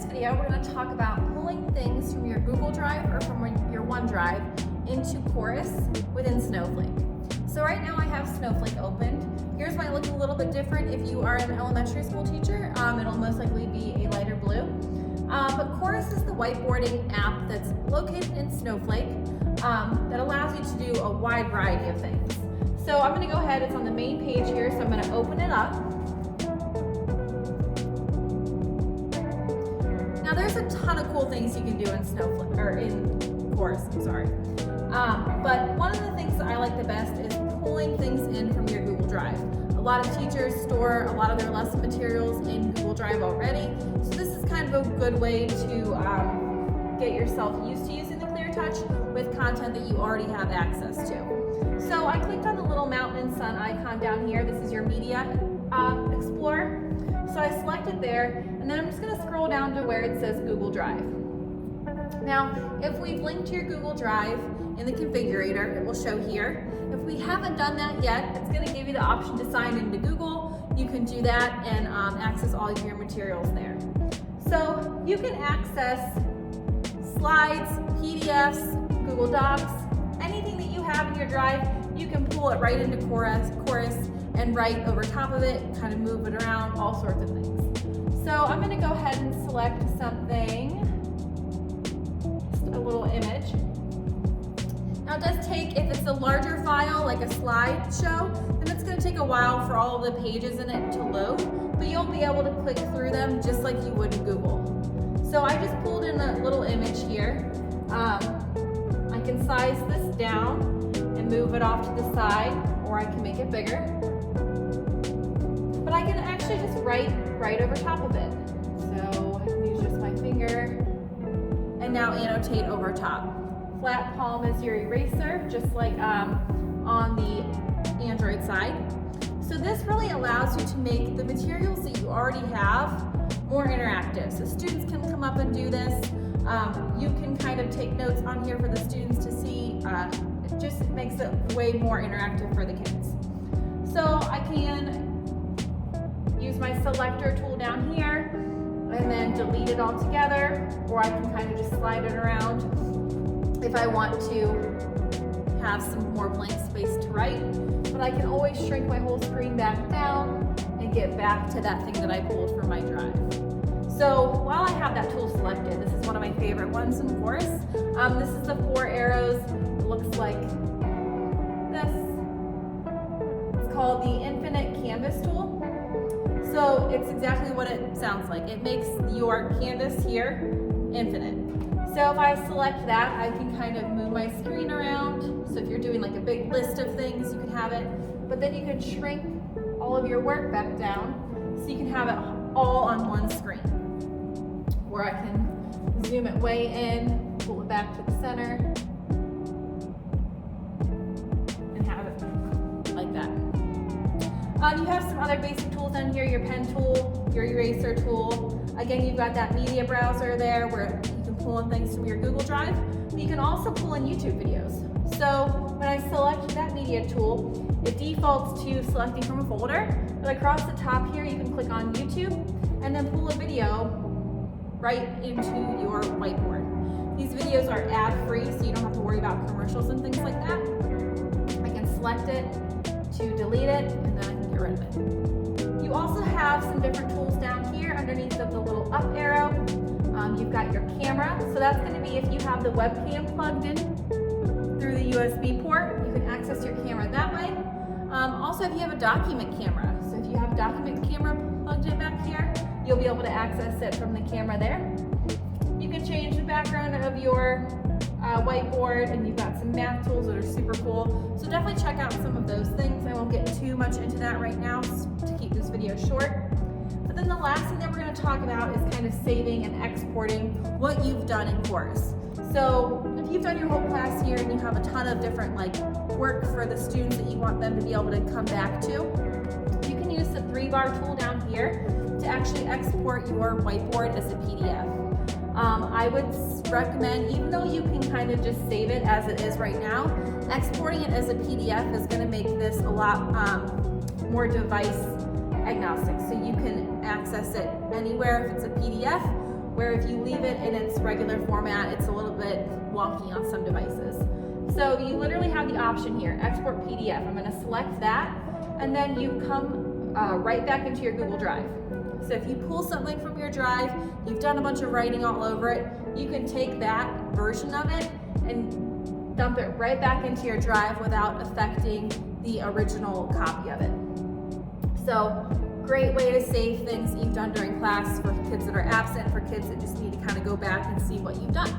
video, we're going to talk about pulling things from your Google Drive or from your OneDrive into Chorus within Snowflake. So right now I have Snowflake opened. Yours might look a little bit different if you are an elementary school teacher. It'll most likely be a lighter blue. But Chorus is the whiteboarding app that's located in Snowflake that allows you to do a wide variety of things. So I'm going to go ahead, it's on the main page here, so I'm going to open it up. Now there's a ton of cool things you can do in Snowflake, or in Chorus, I'm sorry. But one of the things that I like the best is pulling things in from your Google Drive. A lot of teachers store a lot of their lesson materials in Google Drive already, so this is kind of a good way to get yourself used to using the ClearTouch with content that you already have access to. So I clicked on the little mountain and sun icon down here. This is your Media Explorer. So I selected there, and then I'm just going to scroll down to where it says Google Drive. Now, if we've linked to your Google Drive in the configurator, it will show here. If we haven't done that yet, it's going to give you the option to sign into Google. You can do that and access all of your materials there. So you can access slides, PDFs, Google Docs, anything that you have in your drive, you can pull it right into Chorus and write over top of it, kind of move it around, all sorts of things. So I'm going to go ahead and select something, just a little image. Now it does take, if it's a larger file, like a slideshow, then it's going to take a while for all of the pages in it to load, but you'll be able to click through them just like you would in Google. So I just pulled in a little image here. I can size this down and move it off to the side, or I can make it bigger. But I can actually just write right over top of it. So I can use just my finger and now annotate over top. Flat palm is your eraser, just like on the Android side. So this really allows you to make the materials that you already have more interactive. So students can come up and do this. You can kind of take notes on here for the students to see. It just makes it way more interactive for the kids. So I can use my selector tool down here and then delete it all together, or I can kind of just slide it around if I want to have some more blank space to write. But I can always shrink my whole screen back down and get back to that thing that I pulled from my drive. So while I have that tool selected, this is one of my favorite ones in Chorus. This is the 4 arrows. It looks like this. It's called the Infinite Canvas tool. So it's exactly what it sounds like. It makes your canvas here infinite. So if I select that, I can kind of move my screen around. So if you're doing like a big list of things, you can have it. But then you can shrink all of your work back down so you can have it all on one screen. Or I can zoom it way in, pull it back to the center, and have it like that. You have some other basic tools down here, your pen tool, your eraser tool. Again, you've got that media browser there where you can pull in things from your Google Drive. But you can also pull in YouTube videos. So when I select that media tool, it defaults to selecting from a folder. But across the top here, you can click on YouTube and then pull a video right into your whiteboard. These videos are ad-free, so you don't have to worry about commercials and things like that. I can select it to delete it, and then I can get rid of it. You also have some different tools down here underneath of the little up arrow. You've got your camera, so that's going to be if you have the webcam plugged in through the USB port, you can access your camera that way. Also, if you have a document camera, so if you have a document camera plugged in back here, you'll be able to access it from the camera there. You can change the background of your whiteboard, and you've got some math tools that are super cool. So definitely check out some of those things. I won't get too much into that right now to keep this video short. But then the last thing that we're going to talk about is kind of saving and exporting what you've done in Chorus. So if you've done your whole class here and you have a ton of different work for the students that you want them to be able to come back to, you can use the 3-bar tool down here to actually export your whiteboard as a PDF. I would recommend, even though you can kind of just save it as it is right now, exporting it as a PDF is going to make this a lot more device agnostic. So you can access it anywhere if it's a PDF, where if you leave it in its regular format, it's a little bit wonky on some devices. So you literally have the option here, export PDF. I'm gonna select that, and then you come right back into your Google Drive. So if you pull something from your drive, you've done a bunch of writing all over it, you can take that version of it and dump it right back into your drive without affecting the original copy of it. So great way to save things that you've done during class for kids that are absent, for kids that just need to kind of go back and see what you've done.